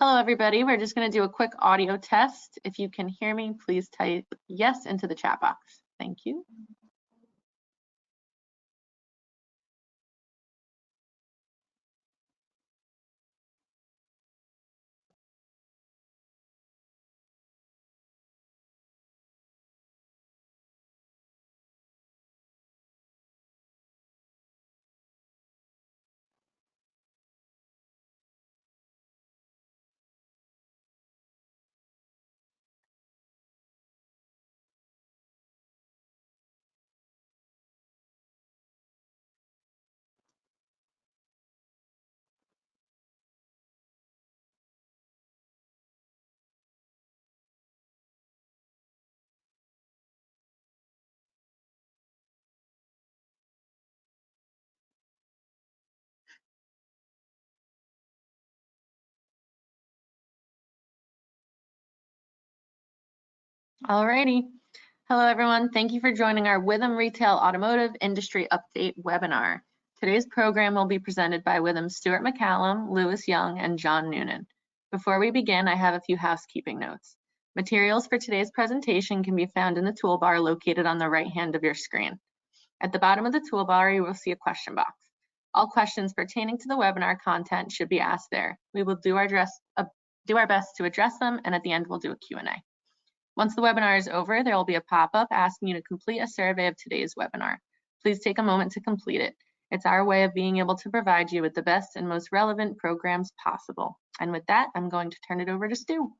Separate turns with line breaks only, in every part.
Hello, everybody. We're just going to do a quick audio test. If you can hear me, please type yes into the chat box. Thank you. Alrighty. Hello, everyone. Thank you for joining our Withum Retail Automotive Industry Update webinar. Today's program will be presented by Withum's Stuart McCallum, Lewis Young, and John Noonan. Before we begin, I have a few housekeeping notes. Materials for today's presentation can be found in the toolbar located on the right hand of your screen. At the bottom of the toolbar, you will see a question box. All questions pertaining to the webinar content should be asked there. We will do our best to address them, and at the end, we'll do a Q&A. Once the webinar is over, there will be a pop-up asking you to complete a survey of today's webinar. Please take a moment to complete it. It's our way of being able to provide you with the best and most relevant programs possible. And with that, I'm going to turn it over to Stu.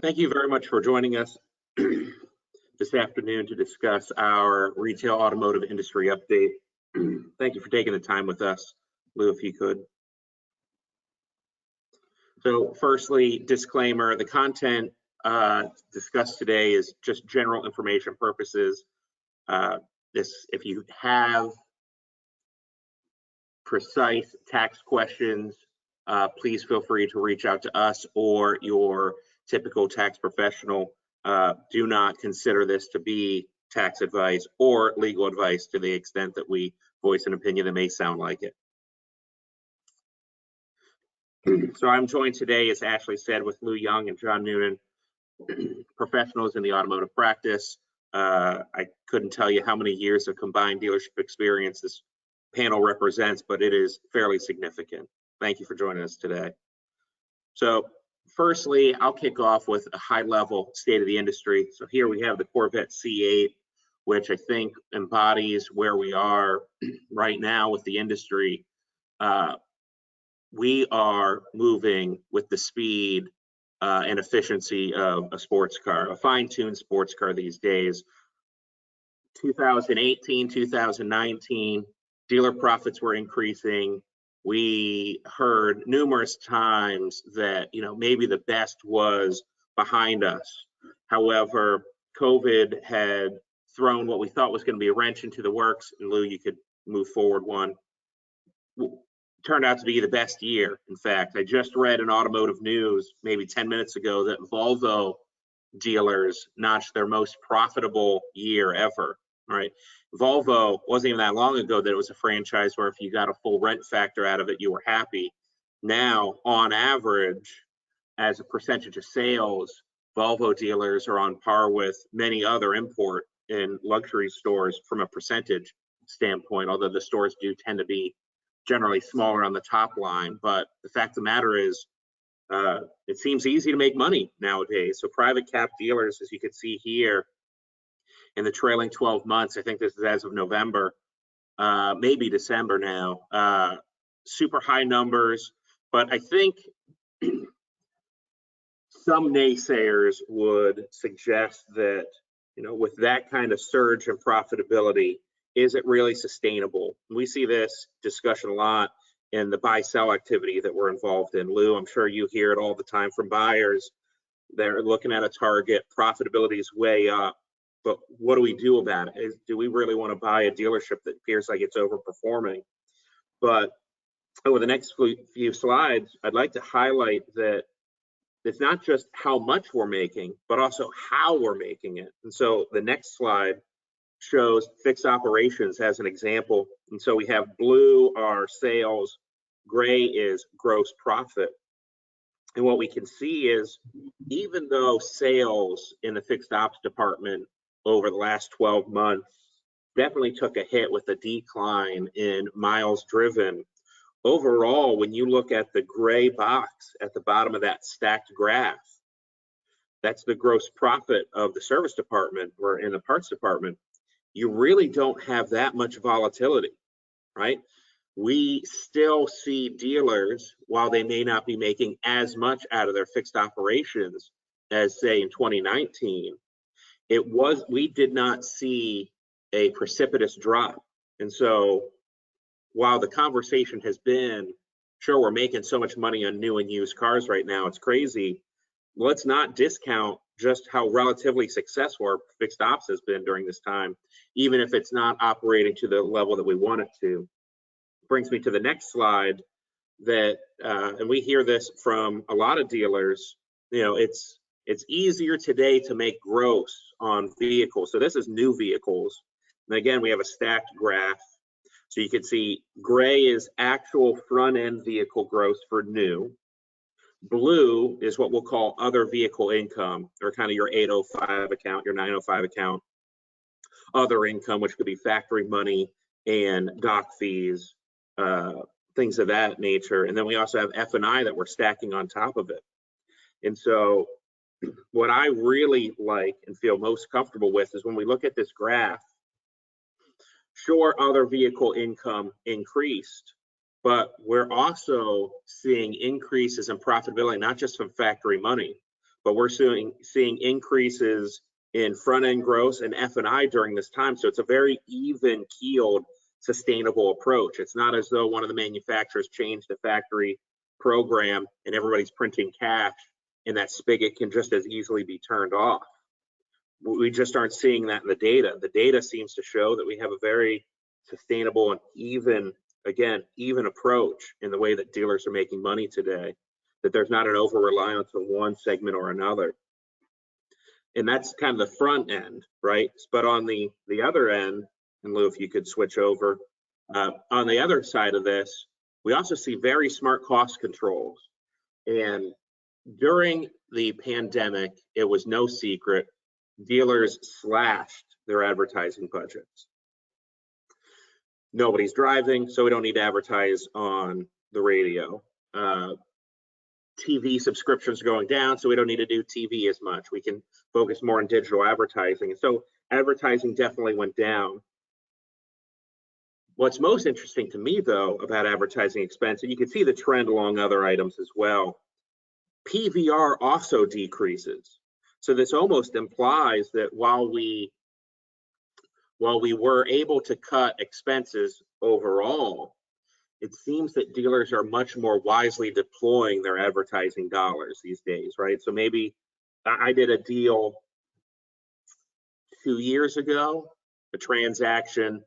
Thank you very much for joining us this afternoon to discuss our retail automotive industry update. Thank you for taking the time with us. Lou, if you could. So firstly, disclaimer, the content discussed today is just general information purposes. If you have precise tax questions, please feel free to reach out to us or your typical tax professional. Do not consider this to be tax advice or legal advice to the extent that we voice an opinion that may sound like it. So I'm joined today, as Ashley said, with Lou Young and John Noonan, professionals in the automotive practice. I couldn't tell you how many years of combined dealership experience this panel represents, but it is fairly significant. Thank you for joining us today. So firstly, I'll kick off with a high-level state of the industry. So here we have the Corvette C8, which I think embodies where we are right now with the industry. We are moving with the speed and efficiency of a sports car, a fine-tuned sports car these days. 2018, 2019, dealer profits were increasing. We heard numerous times that, maybe the best was behind us. However, COVID had thrown what we thought was going to be a wrench into the works. And Lou, you could move forward one. Turned out to be the best year. In fact, I just read in Automotive News maybe 10 minutes ago that Volvo dealers notched their most profitable year ever. Right? Volvo wasn't even that long ago that it was a franchise where if you got a full rent factor out of it, you were happy. Now, on average, as a percentage of sales, Volvo dealers are on par with many other import and luxury stores from a percentage standpoint, although the stores do tend to be generally smaller on the top line. But the fact of the matter is, it seems easy to make money nowadays. So private cap dealers, as you can see here, in the trailing 12 months, I think this is as of November, maybe December now, super high numbers. But I think some naysayers would suggest that, with that kind of surge in profitability, is it really sustainable? We see this discussion a lot in the buy-sell activity that we're involved in. Lou, I'm sure you hear it all the time from buyers. They're looking at a target, profitability is way up, but what do we do about it? Do we really want to buy a dealership that appears like it's overperforming? But over the next few slides, I'd like to highlight that it's not just how much we're making, but also how we're making it. And so the next slide shows fixed operations as an example. And so we have blue are sales, gray is gross profit. And what we can see is, even though sales in the fixed ops department over the last 12 months definitely took a hit with a decline in miles driven, overall, when you look at the gray box at the bottom of that stacked graph, that's the gross profit of the service department or in the parts department. You really don't have that much volatility, right? We still see dealers, while they may not be making as much out of their fixed operations as, say, in 2019, we did not see a precipitous drop. And so while the conversation has been, sure, we're making so much money on new and used cars right now, it's crazy. Let's not discount just how relatively successful our fixed ops has been during this time, even if it's not operating to the level that we want it to. Brings me to the next slide that, and we hear this from a lot of dealers, it's easier today to make gross on vehicles. So this is new vehicles. And again, we have a stacked graph. So you can see gray is actual front end vehicle gross for new. Blue is what we'll call other vehicle income, or kind of your 805 account, your 905 account. Other income, which could be factory money and dock fees, things of that nature. And then we also have F&I that we're stacking on top of it. And so what I really like and feel most comfortable with is when we look at this graph, sure, other vehicle income increased, but we're also seeing increases in profitability, not just from factory money, but we're seeing increases in front end gross and F&I during this time. So it's a very even keeled, sustainable approach. It's not as though one of the manufacturers changed the factory program and everybody's printing cash and that spigot can just as easily be turned off. We just aren't seeing that in the data. The data seems to show that we have a very sustainable and even approach in the way that dealers are making money today, that there's not an over reliance on one segment or another. And that's kind of the front end, right? But on the other end, and Lou, if you could switch over, on the other side of this, we also see very smart cost controls. And during the pandemic, it was no secret, dealers slashed their advertising budgets. Nobody's driving, so we don't need to advertise on the radio. TV subscriptions are going down, so we don't need to do TV as much. We can focus more on digital advertising. And so advertising definitely went down. What's most interesting to me, though, about advertising expense, and you can see the trend along other items as well, PVR also decreases. So this almost implies that while we were able to cut expenses overall, it seems that dealers are much more wisely deploying their advertising dollars these days, right? So maybe I did a deal 2 years ago, a transaction.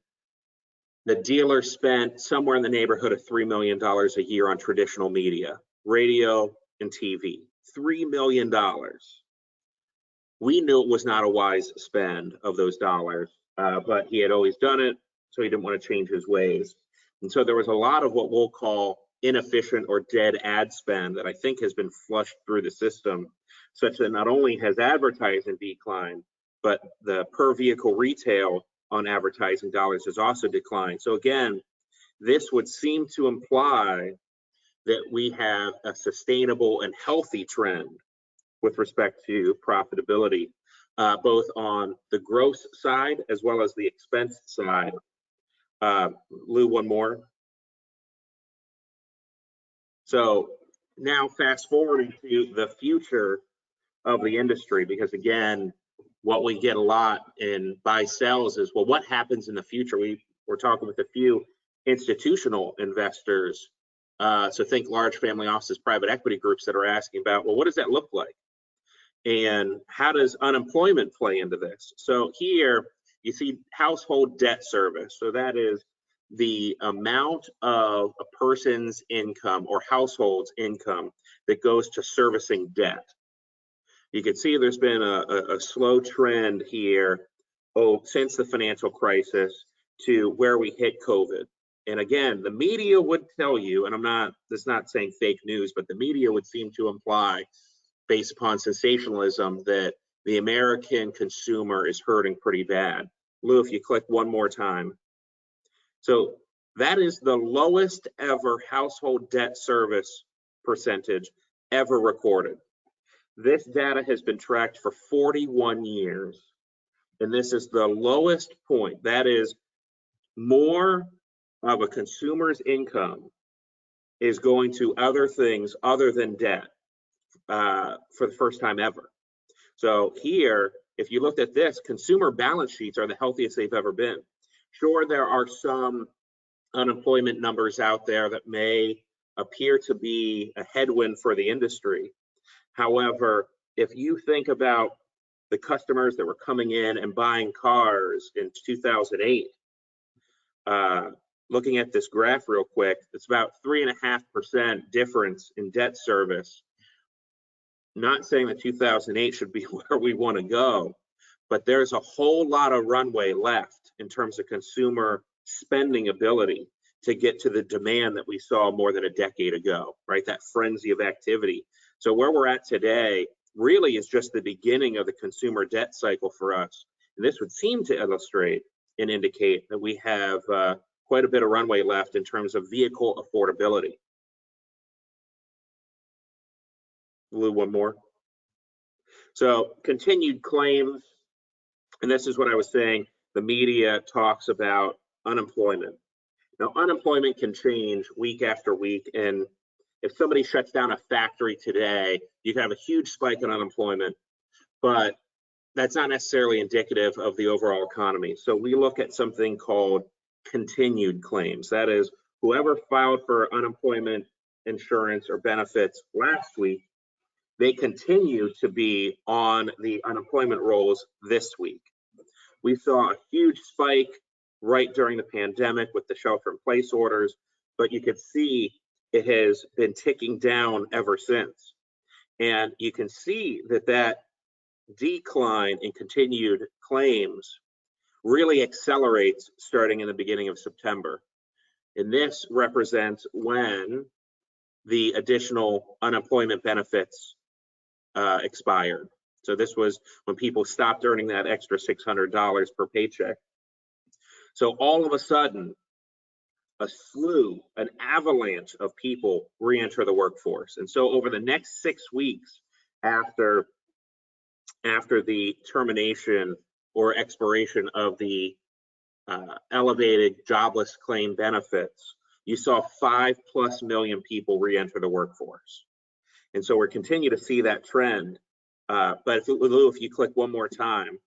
The dealer spent somewhere in the neighborhood of $3 million a year on traditional media, radio and TV, $3 million. We knew it was not a wise spend of those dollars, but he had always done it, so he didn't want to change his ways. And so there was a lot of what we'll call inefficient or dead ad spend that I think has been flushed through the system, such that not only has advertising declined, but the per vehicle retail on advertising dollars has also declined. So again, this would seem to imply that we have a sustainable and healthy trend with respect to profitability, both on the gross side as well as the expense side. Lou, one more. So now fast forwarding to the future of the industry, because again, what we get a lot in buy sells is, well, what happens in the future? We're talking with a few institutional investors. So think large family offices, private equity groups that are asking about, well, what does that look like? And how does unemployment play into this? So here you see household debt service. So that is the amount of a person's income or household's income that goes to servicing debt. You can see there's been a slow trend here since the financial crisis to where we hit COVID. And again, the media would tell you, and that's not saying fake news, but the media would seem to imply, based upon sensationalism, that the American consumer is hurting pretty bad. Lou, if you click one more time. So that is the lowest ever household debt service percentage ever recorded. This data has been tracked for 41 years, and this is the lowest point. That is, more of a consumer's income is going to other things other than debt for the first time ever. So here, if you looked at this, consumer balance sheets are the healthiest they've ever been. Sure, there are some unemployment numbers out there that may appear to be a headwind for the industry. However, if you think about the customers that were coming in and buying cars in 2008, looking at this graph real quick, it's about 3.5% difference in debt service. Not saying that 2008 should be where we want to go, but there's a whole lot of runway left in terms of consumer spending ability to get to the demand that we saw more than a decade ago, right? That frenzy of activity. So where we're at today really is just the beginning of the consumer debt cycle for us. And this would seem to illustrate and indicate that we have quite a bit of runway left in terms of vehicle affordability. Lou, one more. So continued claims, and this is what I was saying, the media talks about unemployment. Now, unemployment can change week after week, and if somebody shuts down a factory today, you can have a huge spike in unemployment, but that's not necessarily indicative of the overall economy. So we look at something called continued claims. That is, whoever filed for unemployment insurance or benefits last week, they continue to be on the unemployment rolls this week. We saw a huge spike right during the pandemic with the shelter-in-place orders, but you could see it has been ticking down ever since. And you can see that that decline in continued claims really accelerates starting in the beginning of September. And this represents when the additional unemployment benefits expired. So this was when people stopped earning that extra $600 per paycheck. So all of a sudden, a slew, an avalanche of people re-enter the workforce. And so over the next 6 weeks after the termination or expiration of the elevated jobless claim benefits, you saw 5+ million people re-enter the workforce. And so we're continue to see that trend. But if you click one more time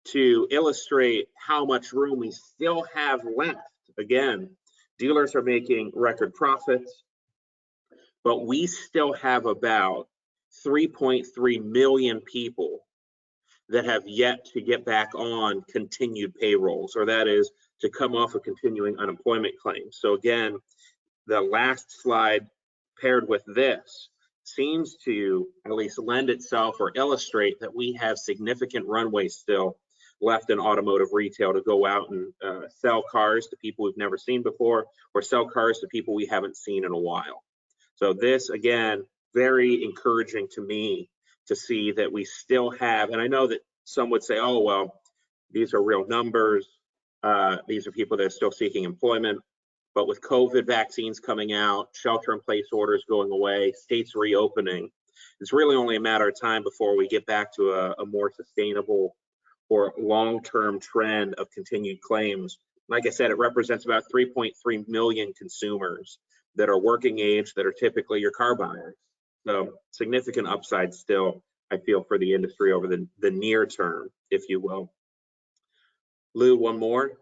to illustrate how much room we still have left, again, dealers are making record profits, but we still have about 3.3 million people that have yet to get back on continued payrolls, or that is to come off of continuing unemployment claims. So again, the last slide paired with this seems to at least lend itself or illustrate that we have significant runway still left in automotive retail to go out and sell cars to people we've never seen before, or sell cars to people we haven't seen in a while. So this, again, very encouraging to me to see that we still have, and I know that some would say, oh, well, these are real numbers. These are people that are still seeking employment. But with COVID vaccines coming out, shelter-in-place orders going away, states reopening, it's really only a matter of time before we get back to a more sustainable or long-term trend of continued claims. Like I said, it represents about 3.3 million consumers that are working age, that are typically your car buyers. So significant upside still, I feel, for the industry over the near term, if you will. Lou, one more.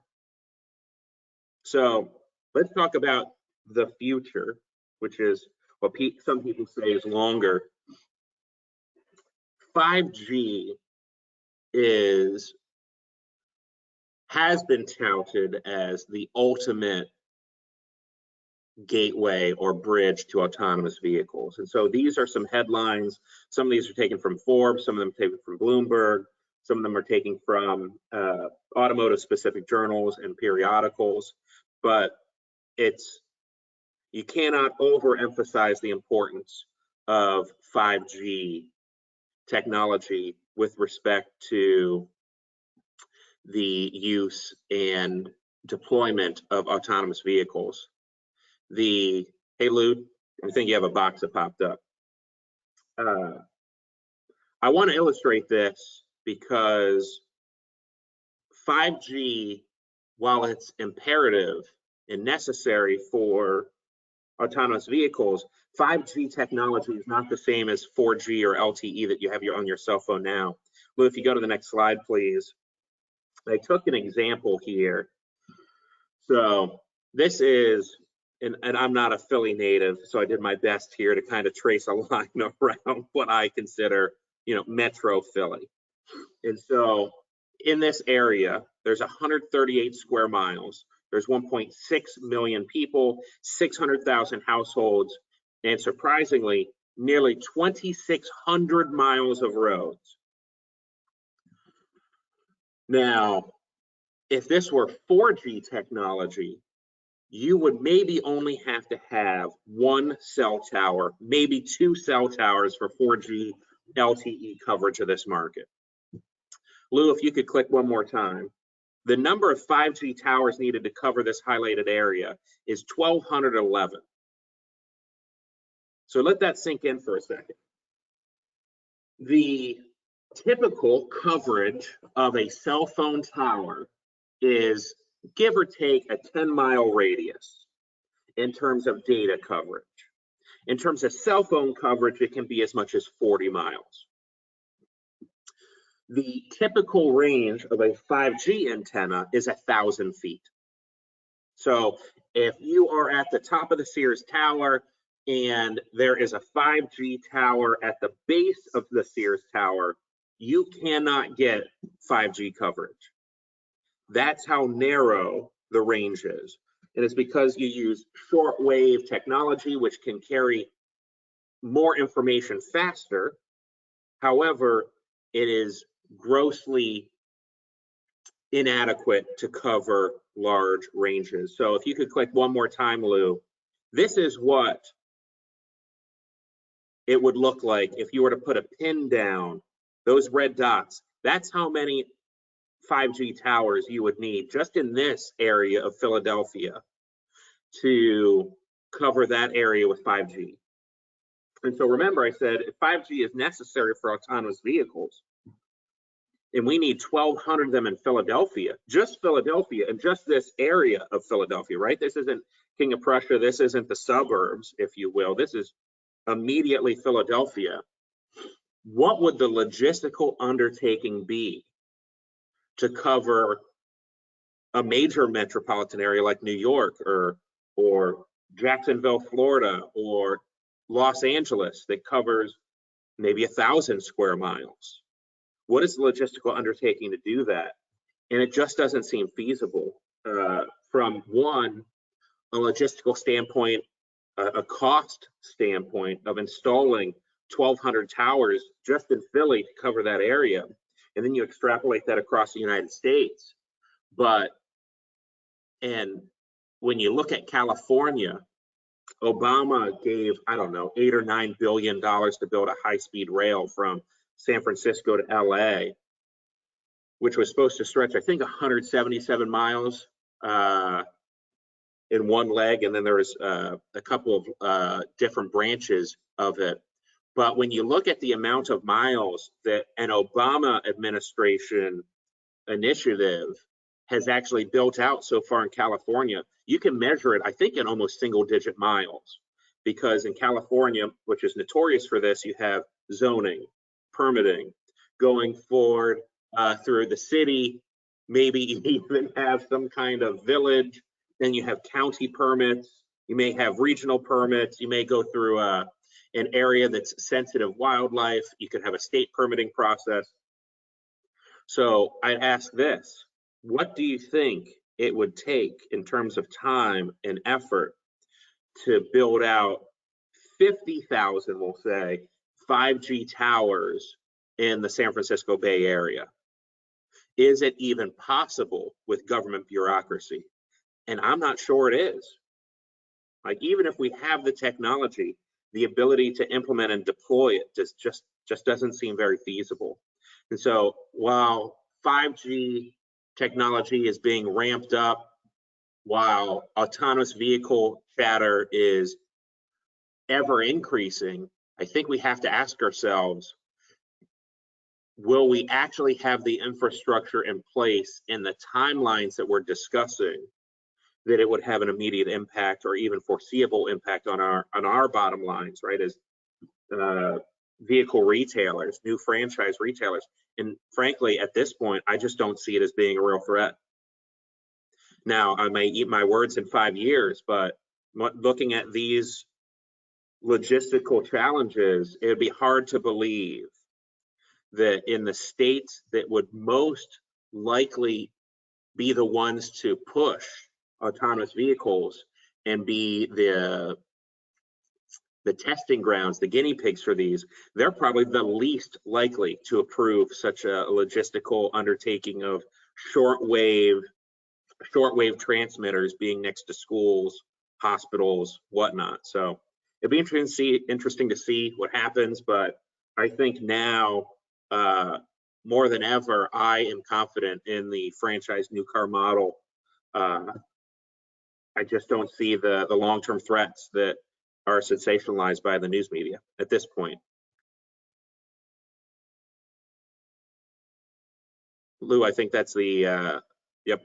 So let's talk about the future, which is what some people say is longer. 5G has been touted as the ultimate gateway or bridge to autonomous vehicles. And so these are some headlines. Some of these are taken from Forbes, some of them taken from Bloomberg, some of them are taken from automotive specific journals and periodicals. but you cannot overemphasize the importance of 5G technology with respect to the use and deployment of autonomous vehicles. Hey Lou, I think you have a box that popped up. I want to illustrate this because 5G, while it's imperative and necessary for autonomous vehicles, 5G technology is not the same as 4G or LTE that you have on your cell phone now. Lou, if you go to the next slide, please. I took an example here. So this is, and I'm not a Philly native, so I did my best here to kind of trace a line around what I consider, Metro Philly. And so in this area, there's 138 square miles. There's 1.6 million people, 600,000 households, and surprisingly, nearly 2,600 miles of roads. Now, if this were 4G technology, you would maybe only have to have one cell tower, maybe two cell towers for 4G LTE coverage of this market. Lou, if you could click one more time. The number of 5G towers needed to cover this highlighted area is 1,211. So let that sink in for a second. The typical coverage of a cell phone tower is give or take a 10-mile radius in terms of data coverage. In terms of cell phone coverage, it can be as much as 40 miles. The typical range of a 5G antenna is 1,000 feet. So if you are at the top of the Sears Tower and there is a 5G tower at the base of the Sears Tower, you cannot get 5G coverage. That's how narrow the range is. And it's because you use shortwave technology, which can carry more information faster. However, it is grossly inadequate to cover large ranges. So if you could click one more time, Lou, this is what it would look like if you were to put a pin down, those red dots. That's how many 5G towers you would need just in this area of Philadelphia to cover that area with 5G. And so remember, I said if 5G is necessary for autonomous vehicles, and we need 1,200 of them in Philadelphia, and just this area of Philadelphia, right? This isn't King of Prussia, this isn't the suburbs, if you will. This is immediately Philadelphia. What would the logistical undertaking be to cover a major metropolitan area like New York or Jacksonville, Florida, or Los Angeles that covers maybe 1,000 square miles? What is the logistical undertaking to do that? And it just doesn't seem feasible from a logistical standpoint, a cost standpoint of installing 1,200 towers just in Philly to cover that area. And then you extrapolate that across the United States. And when you look at California, Obama gave, I don't know, $8 or $9 billion to build a high-speed rail from San Francisco to LA, which was supposed to stretch, I think, 177 miles in one leg, and then there was a couple of different branches of it. But when you look at the amount of miles that an Obama administration initiative has actually built out so far in California, you can measure it, I think, in almost single-digit miles. Because in California, which is notorious for this, you have zoning, permitting, going forward through the city, maybe you even have some kind of village, then you have county permits, you may have regional permits, you may go through an area that's sensitive wildlife, you could have a state permitting process. So I ask this, what do you think it would take in terms of time and effort to build out 50,000, we'll say, 5G towers in the San Francisco Bay Area? Is it even possible with government bureaucracy? And I'm not sure it is. Like, even if we have the technology, the ability to implement and deploy it just doesn't seem very feasible. And so while 5G technology is being ramped up, while autonomous vehicle chatter is ever increasing, I think we have to ask ourselves, will we actually have the infrastructure in place in the timelines that we're discussing that it would have an immediate impact or even foreseeable impact on our bottom lines, right? As vehicle retailers, new franchise retailers. And frankly, at this point, I just don't see it as being a real threat. Now, I may eat my words in 5 years, but looking at these logistical challenges, it would be hard to believe that in the states that would most likely be the ones to push autonomous vehicles and be the testing grounds, the guinea pigs for these, they're probably the least likely to approve such a logistical undertaking of shortwave transmitters being next to schools, hospitals, whatnot. So it'd be interesting to see what happens, but I think now more than ever, I am confident in the franchise new car model. I just don't see the long-term threats that are sensationalized by the news media at this point. Lou, I think that's the, yep.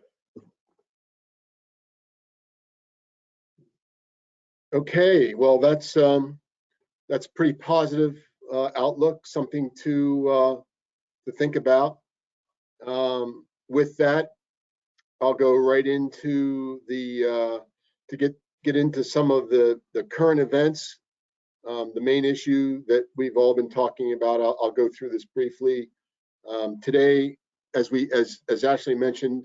Okay, well, that's pretty positive outlook, something to think about. With that, I'll go right into the to get into some of the current events. The main issue that we've all been talking about, I'll go through this briefly. Today, as Ashley mentioned,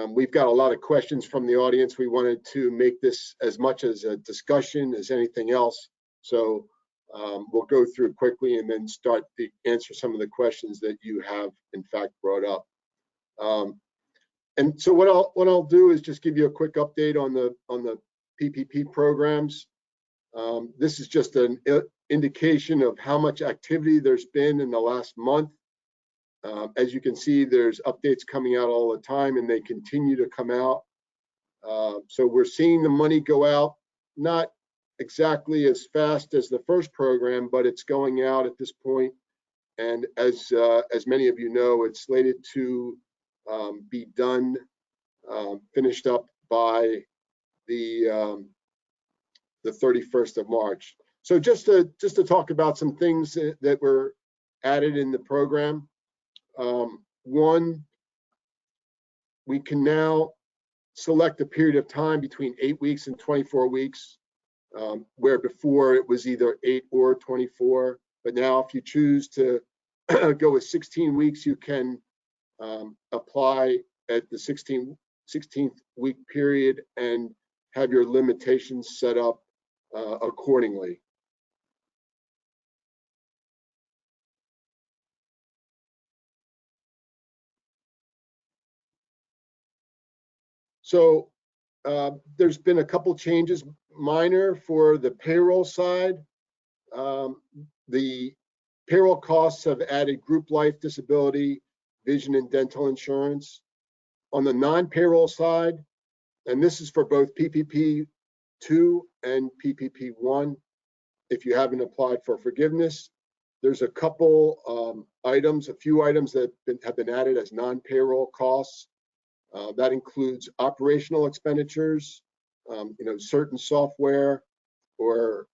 we've got a lot of questions from the audience. We wanted to make this as much as a discussion as anything else. So we'll go through quickly and then start to answer some of the questions that you have in fact brought up. And so what I'll do is just give you a quick update on the PPP programs. This is just an indication of how much activity there's been in the last month. As you can see, there's updates coming out all the time, and they continue to come out. So we're seeing the money go out, not exactly as fast as the first program, but it's going out at this point. And as many of you know, it's slated to be done, finished up by the 31st of March. So just to talk about some things that were added in the program. One, we can now select a period of time between 8 weeks and 24 weeks, where before it was either 8 or 24. But now if you choose to go with 16 weeks, you can apply at the 16th week period and have your limitations set up accordingly. So there's been a couple changes, minor for the payroll side. The payroll costs have added group life, disability, vision, and dental insurance. On the non-payroll side, and this is for both PPP II and PPP I, if you haven't applied for forgiveness, there's a couple items, a few items that have been added as non-payroll costs. That includes operational expenditures, certain software or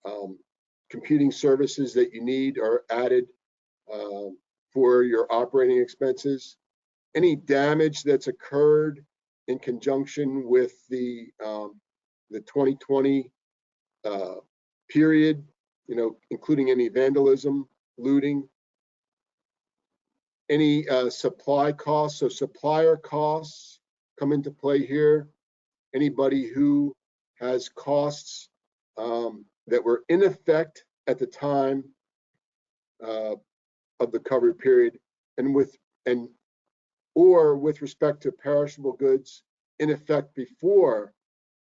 computing services that you need are added for your operating expenses. Any damage that's occurred in conjunction with the 2020 period, including any vandalism, looting, any supply costs, so supplier costs come into play here. Anybody who has costs that were in effect at the time of the covered period, or with respect to perishable goods in effect before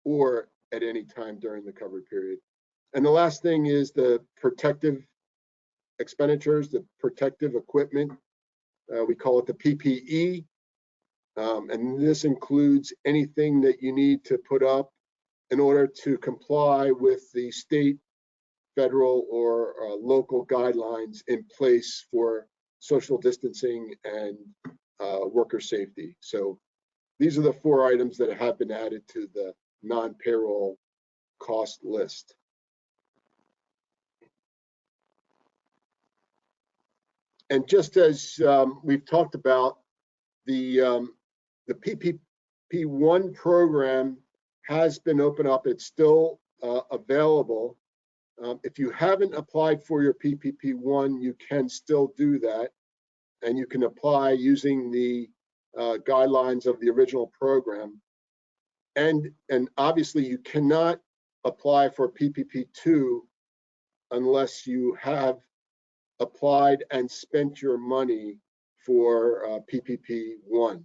or at any time during the covered period. And the last thing is the protective expenditures, the protective equipment. We call it the PPE. And this includes anything that you need to put up in order to comply with the state, federal, or local guidelines in place for social distancing and worker safety. So these are the 4 items that have been added to the non-payroll cost list. And just as we've talked about, the PPP I program has been opened up. It's still available. If you haven't applied for your PPP I, you can still do that. And you can apply using the guidelines of the original program. And obviously you cannot apply for PPP II unless you have applied and spent your money for PPP I.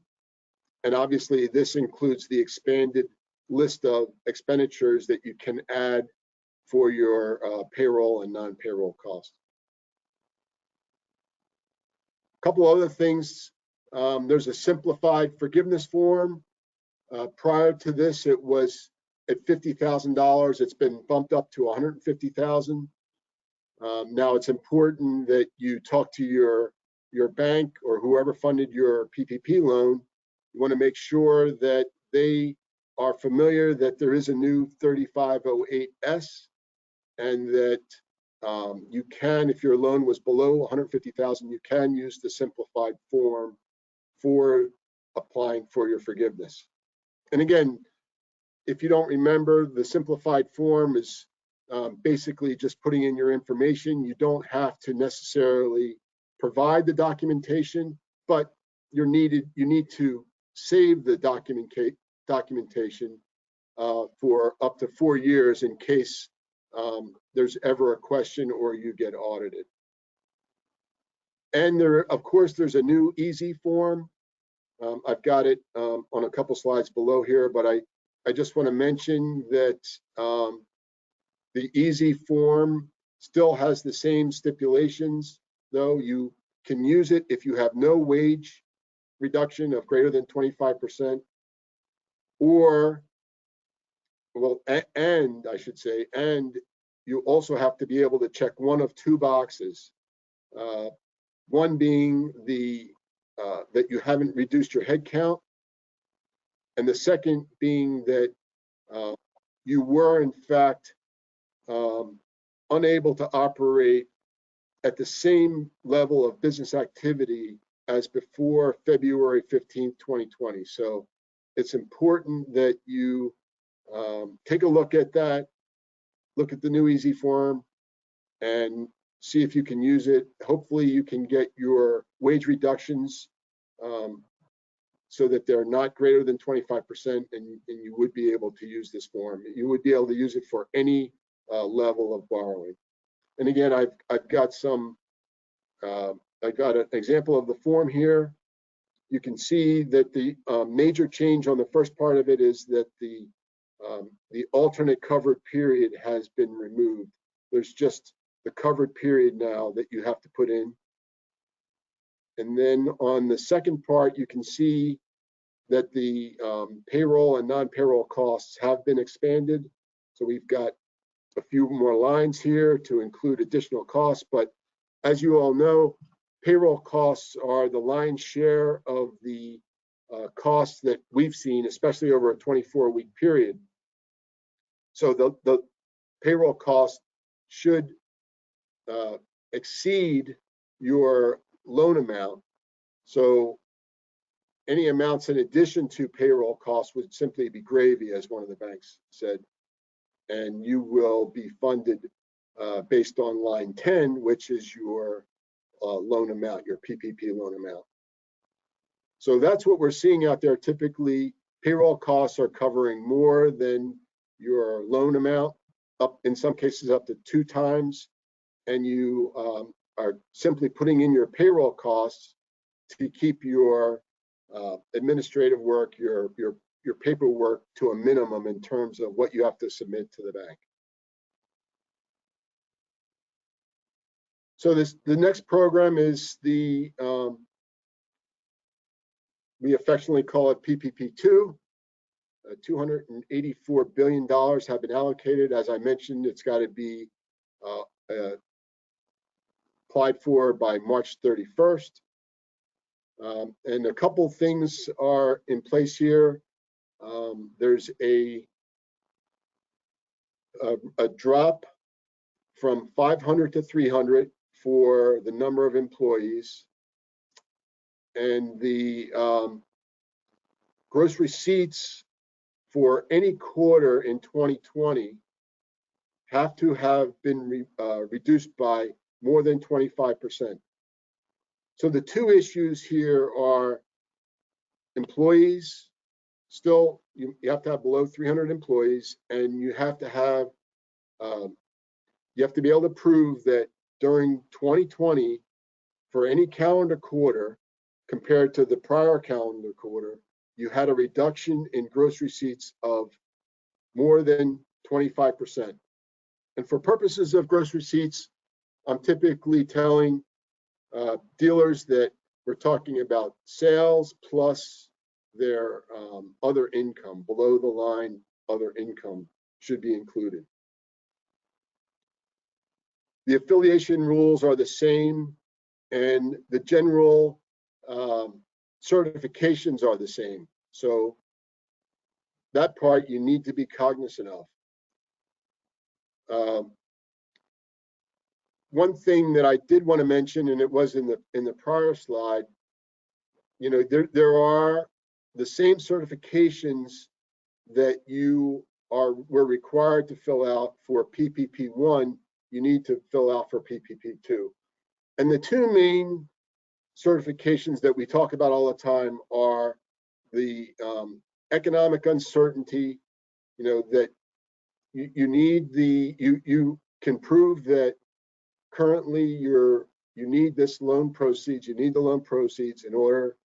And obviously this includes the expanded list of expenditures that you can add for your payroll and non-payroll costs. A couple other things. There's a simplified forgiveness form. Prior to this, it was at $50,000. It's been bumped up to $150,000. Now it's important that you talk to your bank or whoever funded your PPP loan. You want to make sure that they are familiar that there is a new 3508S, and that you can, if your loan was below $150,000, you can use the simplified form for applying for your forgiveness. And again, if you don't remember, the simplified form is basically just putting in your information. You don't have to necessarily provide the documentation, but you need to save the documentation for up to 4 years in case there's ever a question or you get audited. And of course, there's a new easy form. I've got it on a couple slides below here, but I just want to mention that the easy form still has the same stipulations, though. You can use it if you have no wage reduction of greater than 25%, or, well, and I should say, and you also have to be able to check one of 2 boxes. One being that you haven't reduced your head count, and the second being that you were in fact unable to operate at the same level of business activity as before February 15th, 2020. So it's important that you take a look at that, look at the new easy form, and see if you can use it. Hopefully you can get your wage reductions so that they're not greater than 25%, and you would be able to use this form. You would be able to use it for any level of borrowing. And again, I've got an example of the form here. You can see that the major change on the first part of it is that the alternate covered period has been removed. There's just the covered period now that you have to put in. And then on the second part, you can see that the payroll and non-payroll costs have been expanded. So we've got a few more lines here to include additional costs, but as you all know, payroll costs are the lion's share of the costs that we've seen, especially over a 24-week period. So the payroll cost should exceed your loan amount. So any amounts in addition to payroll costs would simply be gravy, as one of the banks said, and you will be funded based on line 10, which is your loan amount, your PPP loan amount. So that's what we're seeing out there. Typically, payroll costs are covering more than your loan amount, up in some cases up to 2 times, and you are simply putting in your payroll costs to keep your administrative work, your your paperwork to a minimum in terms of what you have to submit to the bank. So the next program is we affectionately call it PPP II. $284 billion have been allocated. As I mentioned, it's got to be applied for by March 31st. And a couple things are in place here. There's a drop from 500 to 300 for the number of employees. And the gross receipts for any quarter in 2020 have to have been reduced by more than 25%. So the two issues here are employees. Still, you have to have below 300 employees, and you have to be able to prove that during 2020, for any calendar quarter compared to the prior calendar quarter, you had a reduction in gross receipts of more than 25%. And for purposes of gross receipts, I'm typically telling dealers that we're talking about sales plus their other income, below the line other income should be included. The affiliation rules are the same, and the general certifications are the same. So that part you need to be cognizant of. One thing that I did want to mention, and it was in the prior slide, you know, there are the same certifications that were required to fill out for PPP 1, you need to fill out for PPP 2. And the two main certifications that we talk about all the time are the economic uncertainty, you know, that you need you can prove that currently you need this loan proceeds, you need the loan proceeds in order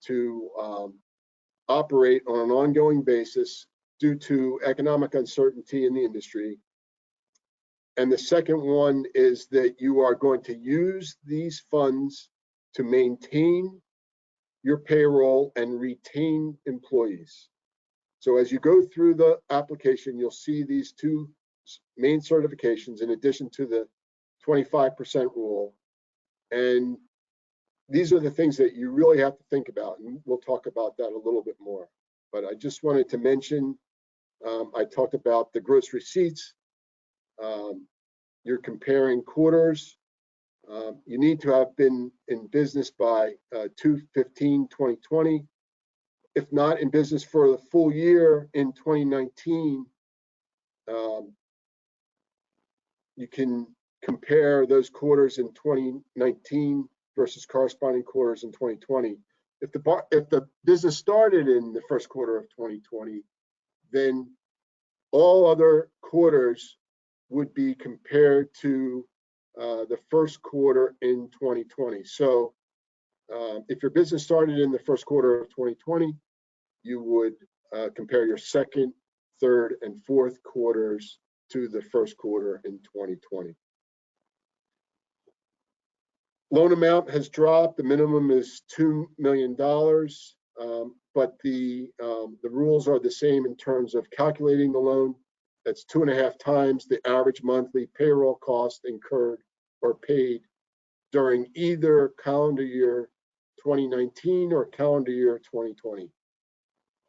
to operate on an ongoing basis due to economic uncertainty in the industry. And the second one is that you are going to use these funds to maintain your payroll and retain employees. So as you go through the application, you'll see these two main certifications in addition to the 25% rule. And these are the things that you really have to think about, and we'll talk about that a little bit more. But I just wanted to mention, I talked about the gross receipts. You're comparing quarters. You need to have been in business by 2/15/2020. If not in business for the full year in 2019, you can compare those quarters in 2019 versus corresponding quarters in 2020. If the business started in the first quarter of 2020, then all other quarters would be compared to the first quarter in 2020. So if your business started in the first quarter of 2020, you would compare your second, third, and fourth quarters to the first quarter in 2020. Loan amount has dropped. The minimum is $2 million, but the rules are the same in terms of calculating the loan. That's 2.5 times the average monthly payroll cost incurred or paid during either calendar year 2019 or calendar year 2020.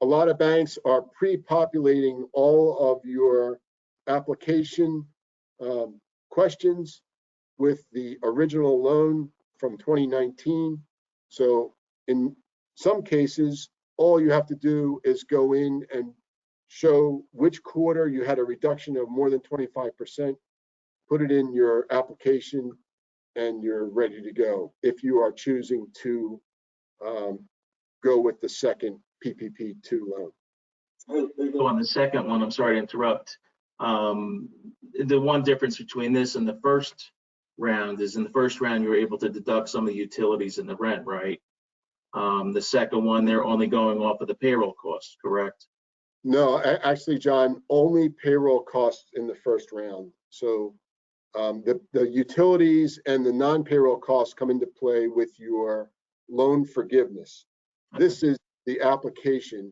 A lot of banks are pre-populating all of your application questions with the original loan from 2019. So in some cases, all you have to do is go in and show which quarter you had a reduction of more than 25%, put it in your application, and you're ready to go if you are choosing to go with the second PPP 2 loan.
On the second one, I'm sorry to interrupt. The one difference between this and the first round is in the first round, you were able to deduct some of the utilities and the rent, right? The second one, they're only going off of the payroll costs, correct?
No, actually, John, only payroll costs in the first round. So the utilities and the non-payroll costs come into play with your loan forgiveness. This is the application,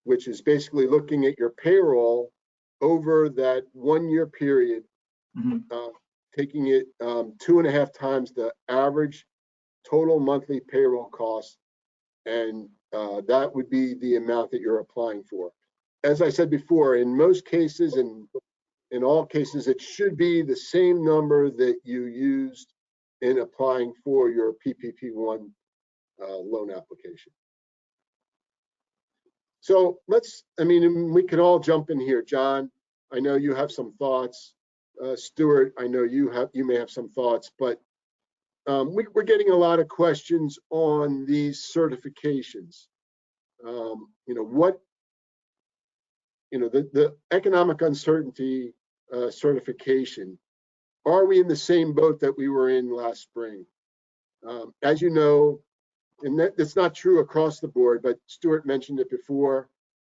which is basically looking at your payroll over that 1 year period, taking it 2.5 times the average total monthly payroll cost, and that would be the amount that you're applying for. As I said before, in most cases, and in all cases, it should be the same number that you used in applying for your PPP loan application. So we can all jump in here. John, I know you have some thoughts. Stuart, I know you may have some thoughts, but we're getting a lot of questions on these certifications. The economic uncertainty certification, are we in the same boat that we were in last spring? As you know, and that's not true across the board, but Stuart mentioned it before,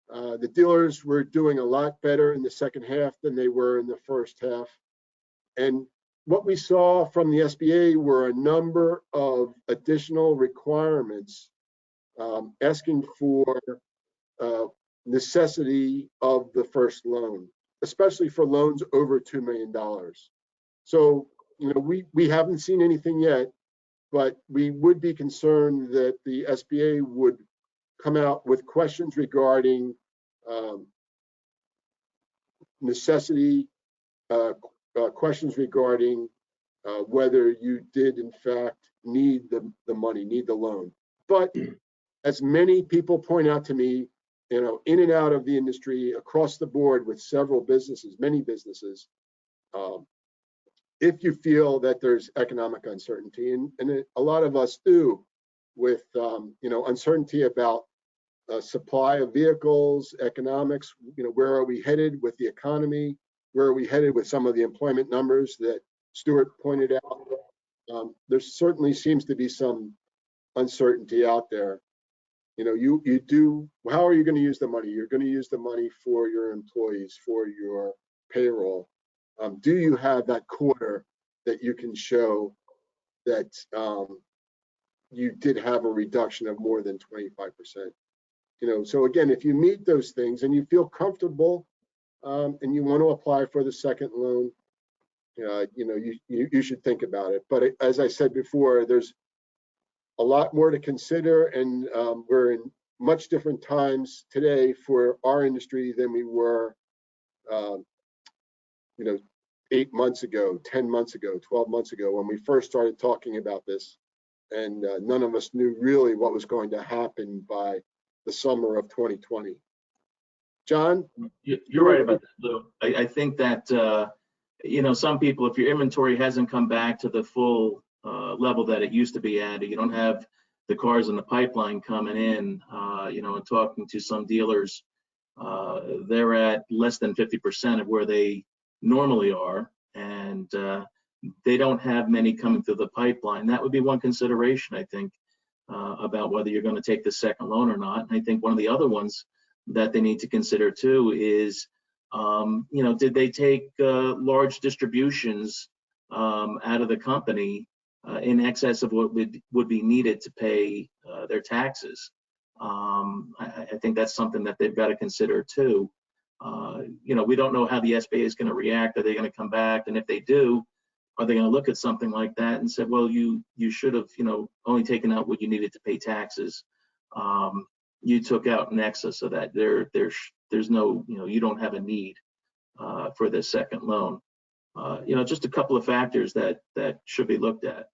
the dealers were doing a lot better in the second half than they were in the first half. And what we saw from the SBA were a number of additional requirements asking for necessity of the first loan, especially for loans over $2 million. So, we haven't seen anything yet, but we would be concerned that the SBA would come out with questions regarding necessity, questions regarding whether you did in fact need the money, need the loan. But as many people point out to me, in and out of the industry across the board with several businesses, many businesses, if you feel that there's economic uncertainty, and a lot of us do, with uncertainty about supply of vehicles, economics, where are we headed with the economy? Where are we headed with some of the employment numbers that Stuart pointed out? There certainly seems to be some uncertainty out there. How are you going to use the money? You're going to use the money for your employees, for your payroll. Do you have that quarter that you can show that you did have a reduction of more than 25%? So again, if you meet those things and you feel comfortable and you want to apply for the second loan, you should think about it. But as I said before, there's a lot more to consider, and we're in much different times today for our industry than we were 8 months ago, 10 months ago, 12 months ago, when we first started talking about this, and none of us knew really what was going to happen by the summer of 2020. John?
You're right about that, Lou. I think that, some people, if your inventory hasn't come back to the full level that it used to be at, you don't have the cars in the pipeline coming in, and talking to some dealers, they're at less than 50% of where they normally are, and they don't have many coming through the pipeline. That would be one consideration, I think, about whether you're going to take the second loan or not. And I think one of the other ones that they need to consider too is, did they take large distributions out of the company in excess of what would be needed to pay their taxes? I think that's something that they've got to consider too. We don't know how the SBA is going to react. Are they going to come back? And if they do, are they going to look at something like that and say, well, you should have, only taken out what you needed to pay taxes. You took out in excess of that. There's no, you don't have a need for this second loan. Just a couple of factors that should be looked at.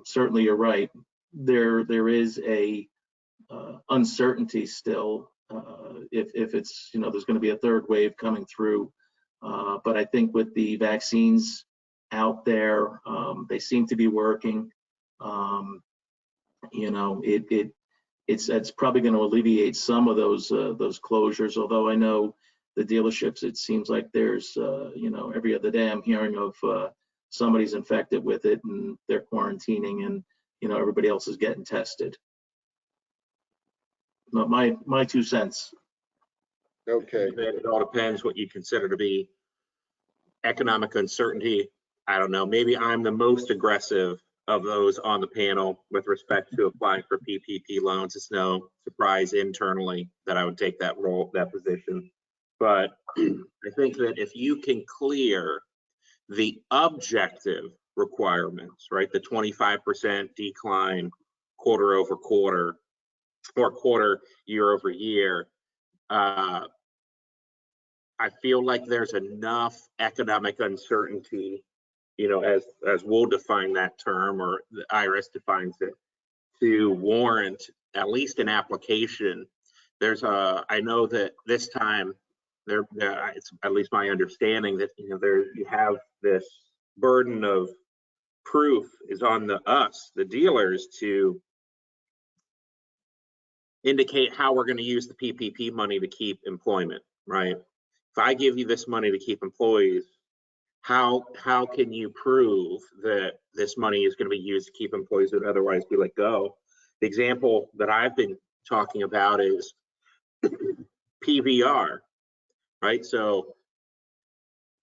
Certainly, you're right. There is a uncertainty still if it's, there's going to be a third wave coming through. But I think with the vaccines out there, they seem to be working. It's probably going to alleviate some of those closures. Although I know the dealerships, it seems like there's every other day I'm hearing of somebody's infected with it and they're quarantining, and everybody else is getting tested. My 2 cents.
Okay.
It all depends what you consider to be economic uncertainty. I don't know, maybe I'm the most aggressive of those on the panel with respect to applying for PPP loans. It's no surprise internally that I would take that role, that position. But I think that if you can clear the objective requirements, right, the 25% decline quarter over quarter or quarter year over year, I feel like there's enough economic uncertainty, you know, as we'll define that term, or the IRS defines it, to warrant at least an application. I know that this time it's at least my understanding that, you know, you have this burden of proof is on the dealers, to indicate how we're going to use the PPP money to keep employment, right? If I give you this money to keep employees, how can you prove that this money is going to be used to keep employees that would otherwise be let go? The example that I've been talking about is PVR, right? So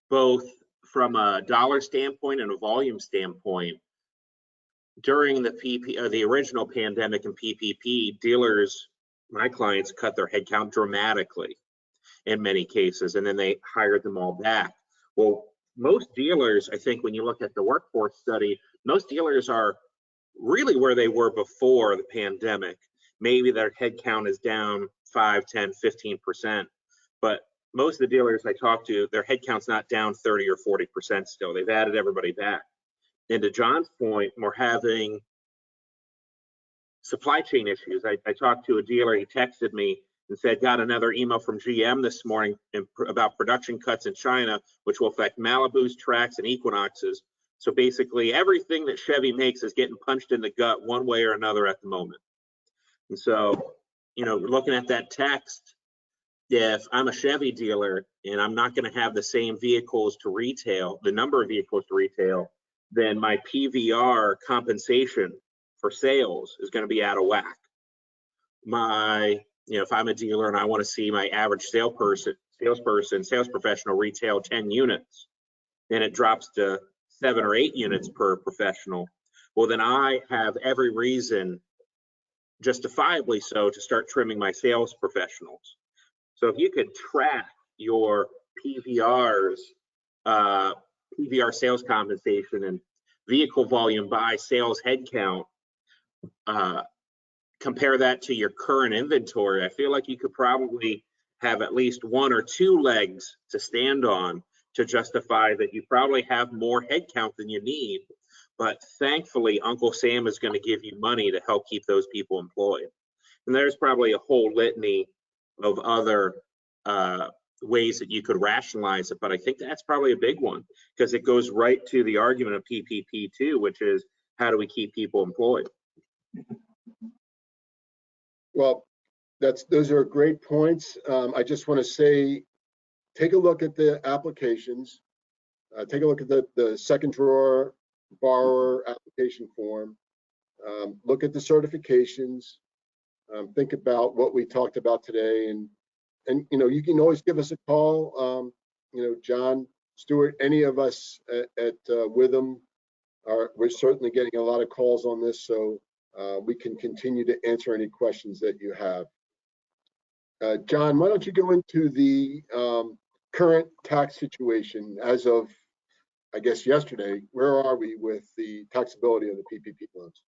both from a dollar standpoint and a volume standpoint, during the original pandemic and PPP, dealers, my clients, cut their headcount dramatically in many cases, and then they hired them all back. Well, most dealers, I think when you look at the workforce study, most dealers are really where they were before the pandemic. Maybe their headcount is down 5, 10, 15%, but most of the dealers I talk to, their headcount's not down 30 or 40% still. They've added everybody back. And to John's point, we're having supply chain issues. I talked to a dealer, he texted me and said, got another email from GM this morning about production cuts in China, which will affect Malibus, Trax, and Equinoxes. So basically everything that Chevy makes is getting punched in the gut one way or another at the moment. And so, you know, looking at that text, if I'm a Chevy dealer and I'm not going to have the same vehicles to retail, the number of vehicles to retail, then my PVR compensation for sales is going to be out of whack. If I'm a dealer and I want to see my average sales professional retail 10 units, and it drops to 7 or 8 units per professional, well, then I have every reason, justifiably so, to start trimming my sales professionals. So if you could track your PVR sales compensation and vehicle volume by sales headcount, compare that to your current inventory, I feel like you could probably have at least 1 or 2 legs to stand on to justify that you probably have more headcount than you need. But thankfully, Uncle Sam is going to give you money to help keep those people employed. And there's probably a whole litany of other ways that you could rationalize it, but I think that's probably a big one, because it goes right to the argument of PPP II, which is, how do we keep people employed?
Well, those are great points. I just want to say, take a look at the applications. Take a look at the second drawer borrower application form. Look at the certifications. Think about what we talked about today, and you know, you can always give us a call. You know, John, Stuart, any of us at Withum we're certainly getting a lot of calls on this, so we can continue to answer any questions that you have. John, why don't you go into the current tax situation as of, I guess, yesterday? Where are we with the taxability of the PPP loans?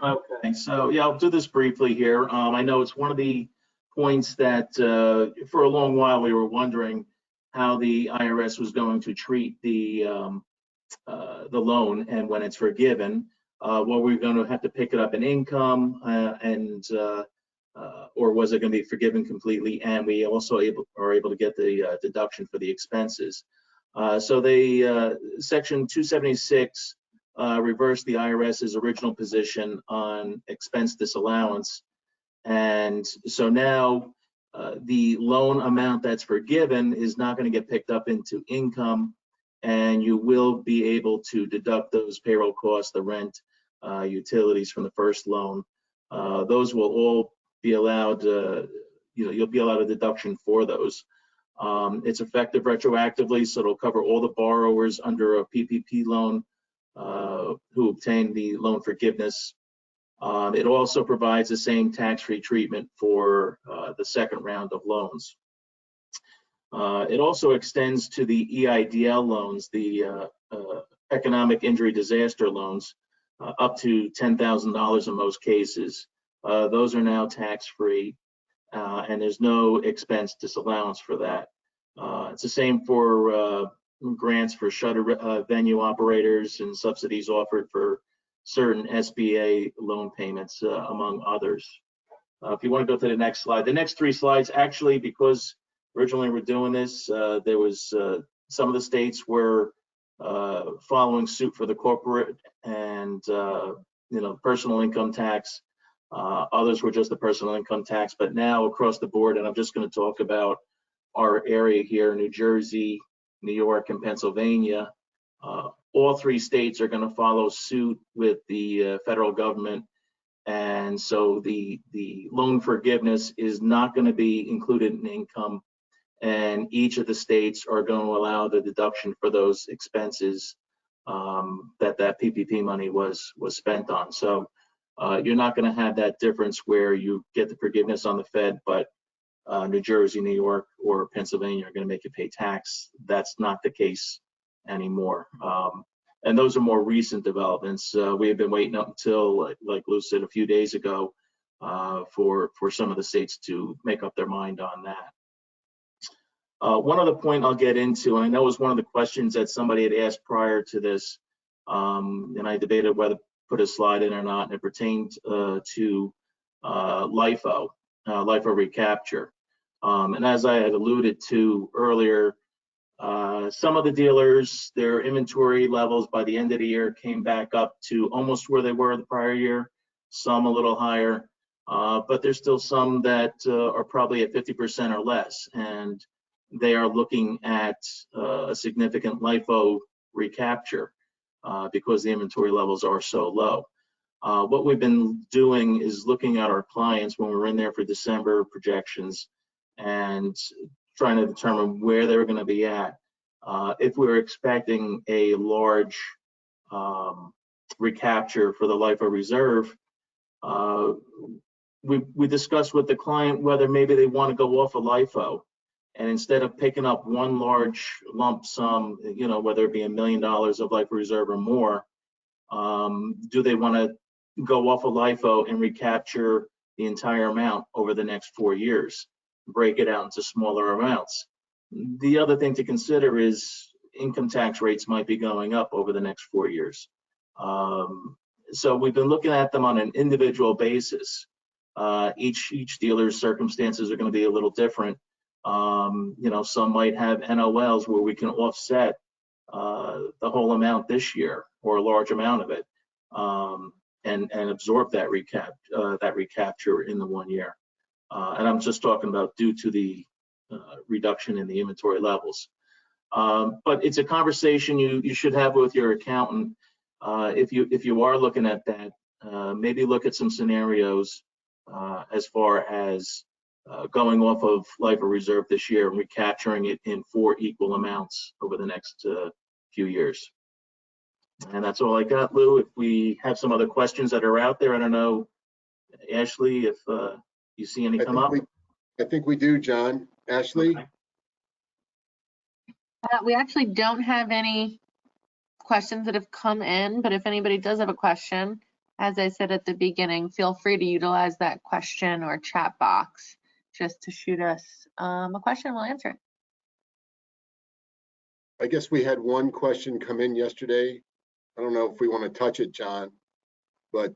Okay, so yeah, I'll do this briefly here. I know it's one of the points that for a long while we were wondering how the IRS was going to treat the loan, and when it's forgiven, we're going to have to pick it up in income, or was it going to be forgiven completely? And we also are able to get the deduction for the expenses. So they Section 276 reversed the IRS's original position on expense disallowance, and so now the loan amount that's forgiven is not going to get picked up into income, and you will be able to deduct those payroll costs, the rent, utilities from the first loan. Those will all be allowed, you'll be allowed a deduction for those. It's effective retroactively, so it'll cover all the borrowers under a PPP loan who obtain the loan forgiveness. It also provides the same tax-free treatment for the second round of loans. It also extends to the EIDL loans, the economic injury disaster loans, up to $10,000 in most cases. Those are now tax-free, and there's no expense disallowance for that. It's the same for grants for shutter venue operators and subsidies offered for certain SBA loan payments, among others. If you want to go to the next slide. The next 3 slides, actually, because originally we're doing this, there was some of the states were following suit for the corporate and personal income tax. Others were just the personal income tax, but now across the board, and I'm just going to talk about our area here, New Jersey, New York, and Pennsylvania. All 3 states are going to follow suit with the federal government, and so the loan forgiveness is not going to be included in income, and each of the states are going to allow the deduction for those expenses that PPP money was spent on. So you're not going to have that difference where you get the forgiveness on the Fed, but New Jersey, New York, or Pennsylvania are going to make you pay tax. That's not the case anymore. And those are more recent developments. We have been waiting up until, like Lou said a few days ago, for some of the states to make up their mind on that. One other point I'll get into, and I know it was one of the questions that somebody had asked prior to this, and I debated whether to put a slide in or not, and it pertained to LIFO Recapture. And as I had alluded to earlier, some of the dealers, their inventory levels by the end of the year came back up to almost where they were the prior year, some a little higher, but there's still some that are probably at 50% or less, and they are looking at a significant LIFO recapture because the inventory levels are so low. What we've been doing is looking at our clients when we're in there for December projections and trying to determine where they're going to be at. If we're expecting a large recapture for the LIFO reserve, we discussed with the client whether maybe they want to go off of LIFO, and instead of picking up one large lump sum, whether it be $1 million of LIFO reserve or more, do they want to go off of LIFO and recapture the entire amount over the next 4 years, break it out into smaller amounts? The other thing to consider is income tax rates might be going up over the next 4 years. So we've been looking at them on an individual basis. Each dealer's circumstances are going to be a little different. Some might have NOLs where we can offset the whole amount this year or a large amount of it, and absorb that recapture in the 1 year. And I'm just talking about due to the reduction in the inventory levels. But it's a conversation you should have with your accountant. If you are looking at that, maybe look at some scenarios as far as going off of LIFO reserve this year and recapturing it in 4 equal amounts over the next few years. And that's all I got, Lou. If we have some other questions that are out there, I don't know, Ashley, if you see any come up.
I think we do, John. Ashley?
Okay.
We actually don't have any questions that have come in, but if anybody does have a question, as I said at the beginning, feel free to utilize that question or chat box just to shoot us a question, we'll answer it.
I guess we had one question come in yesterday. I don't know if we want to touch it, John, but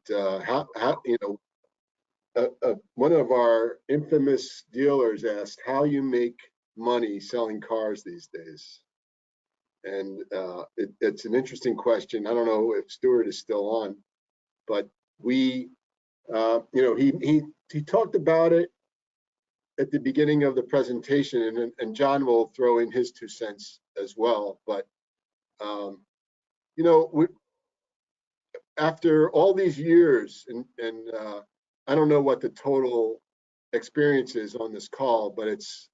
one of our infamous dealers asked how you make money selling cars these days. And it's an interesting question. I don't know if Stuart is still on, but we, he talked about it at the beginning of the presentation, and John will throw in his 2 cents as well. But, after all these years, and I don't know what the total experience is on this call, but it's,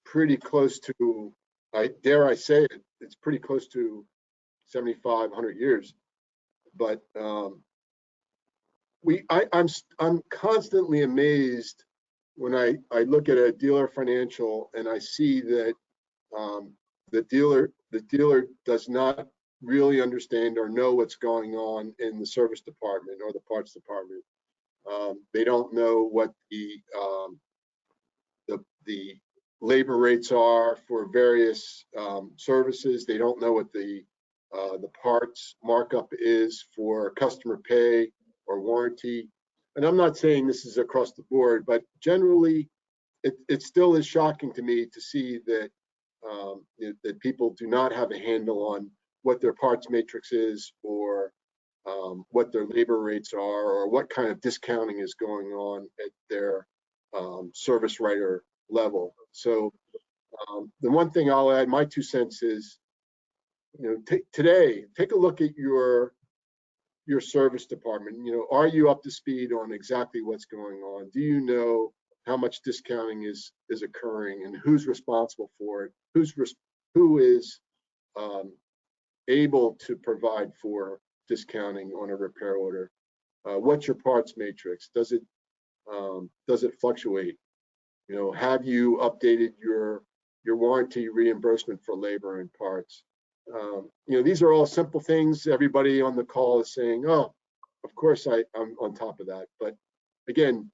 pretty close to, dare I say it, it's pretty close to 75, 100 years. But I'm constantly amazed when I look at a dealer financial and I see that the dealer does not really understand or know what's going on in the service department or the parts department. They don't know what the labor rates are for various services. They don't know what the parts markup is for customer pay or warranty. And I'm not saying this is across the board, but generally, it still is shocking to me to see that that people do not have a handle on what their parts matrix is, or what their labor rates are, or what kind of discounting is going on at their service writer level. So the one thing I'll add, my 2 cents is, today, take a look at your service department. Are you up to speed on exactly what's going on? Do you know how much discounting is occurring and who's responsible for it? Who is able to provide for discounting on a repair order? What's your parts matrix? Does it fluctuate? Have you updated your warranty reimbursement for labor and parts? These are all simple things. Everybody on the call is saying, "Oh, of course I'm on top of that." But again,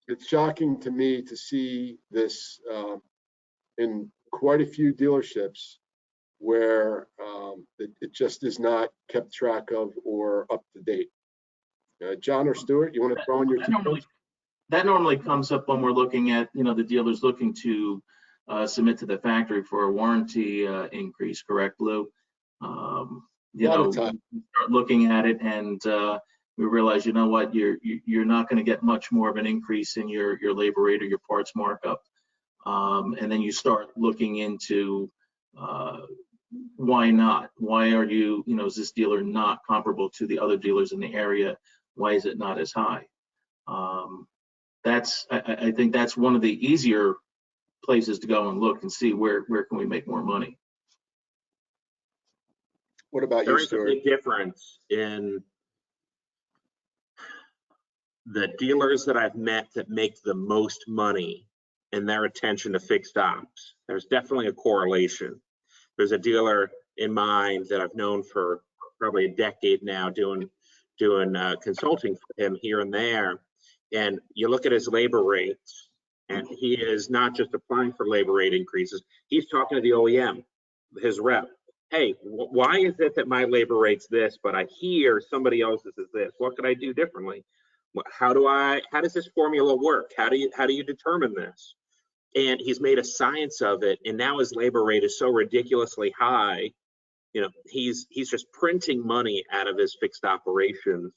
it's shocking to me to see this in quite a few dealerships where it just is not kept track of or up to date. John or Stuart, you want to throw in your 2 cents?
That normally comes up when we're looking at, the dealers looking to submit to the factory for a warranty increase, correct, Lou? We start looking at it and we realize, what, you're not going to get much more of an increase in your labor rate or your parts markup. And then you start looking into why not? Why are you, is this dealer not comparable to the other dealers in the area? Why is it not as high? I think that's one of the easier places to go and look and see where can we make more money.
What about you, Stuart?
There is a big difference in the dealers that I've met that make the most money and their attention to fixed ops. There's definitely a correlation. There's a dealer in mind that I've known for probably a decade now, doing consulting for him here and there. And you look at his labor rates, and he is not just applying for labor rate increases. He's talking to the OEM, his rep. Hey, why is it that my labor rate's this, but I hear somebody else's is this? What could I do differently? How does this formula work? How do you determine this? And he's made a science of it, and now his labor rate is so ridiculously high. He's just printing money out of his fixed operations.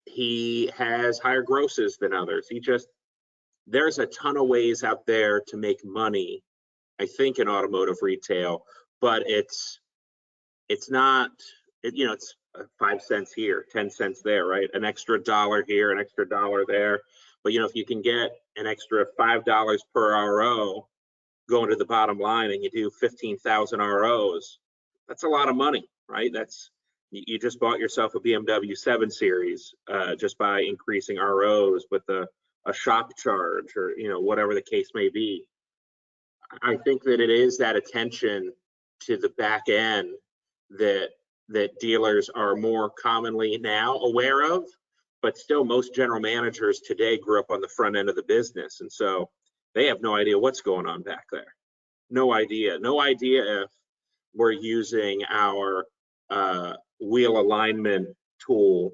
He has higher grosses than others. There's a ton of ways out there to make money, I think, in automotive retail, but it's not, it's 5 cents here, 10 cents there, right? An extra $1 here, an extra $1 there. But if you can get an extra $5 per RO going to the bottom line, and you do 15,000 ROs, that's a lot of money, right? You just bought yourself a BMW 7 Series just by increasing ROs with a shop charge, or whatever the case may be. I think that it is that attention to the back end that dealers are more commonly now aware of, but still most general managers today grew up on the front end of the business, and so they have no idea what's going on back there. No idea if we're using our wheel alignment tool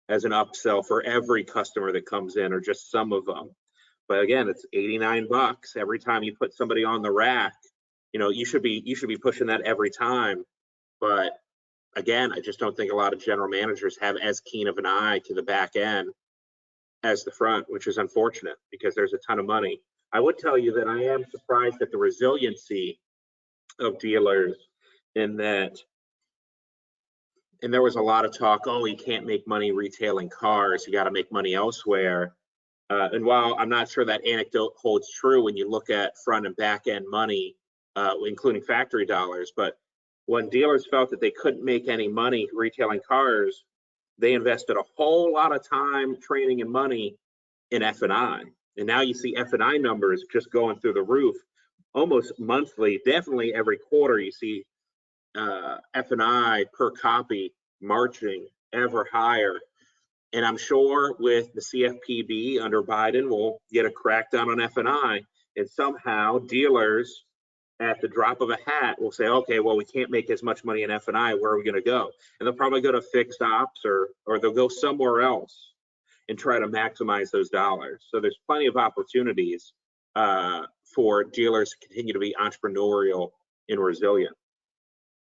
as an upsell for every customer that comes in, or just some of them. But again, it's $89 every time you put somebody on the rack. You should be pushing that every time. But again, I just don't think a lot of general managers have as keen of an eye to the back end as the front, which is unfortunate because there's a ton of money. I would tell you that I am surprised at the resiliency of dealers in that. And there was a lot of talk, oh, you can't make money retailing cars, you got to make money elsewhere. And while I'm not sure that anecdote holds true when you look at front and back end money, including factory dollars, but when dealers felt that they couldn't make any money retailing cars, they invested a whole lot of time, training, and money in F&I. And now you see F&I numbers just going through the roof almost monthly, definitely every quarter you see F&I per copy marching ever higher. And I'm sure with the CFPB under Biden, we'll get a crackdown on F&I, and somehow dealers at the drop of a hat will say, okay, well, we can't make as much money in F&I, where are we going to go? And they'll probably go to fixed ops, or they'll go somewhere else and try to maximize those dollars. So there's plenty of opportunities for dealers to continue to be entrepreneurial and resilient.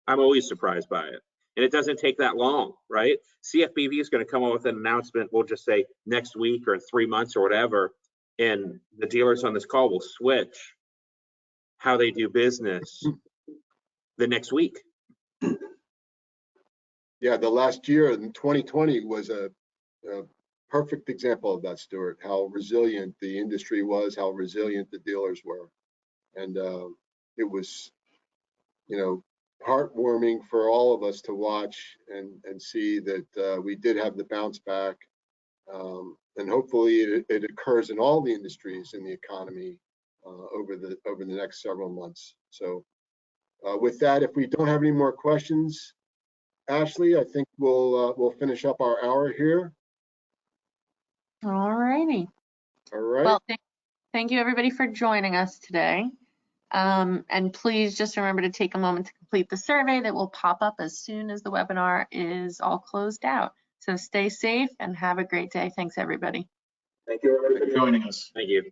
I'm always surprised by it. And it doesn't take that long, right? CFPB is going to come up with an announcement, we'll just say next week or in 3 months or whatever, and the dealers on this call will switch how they do business the next week.
Yeah, the last year in 2020 was a perfect example of that, Stuart, how resilient the industry was, how resilient the dealers were. And it was, heartwarming for all of us to watch and see that we did have the bounce back. And hopefully it occurs in all the industries in the economy over the next several months. So with that, if we don't have any more questions, Ashley, I think we'll finish up our hour here.
All righty.
All right.
Well, thank you everybody for joining us today. And please just remember to take a moment to complete the survey that will pop up as soon as the webinar is all closed out. So stay safe and have a great day. Thanks, everybody.
Thank you everybody for joining us.
Thank you.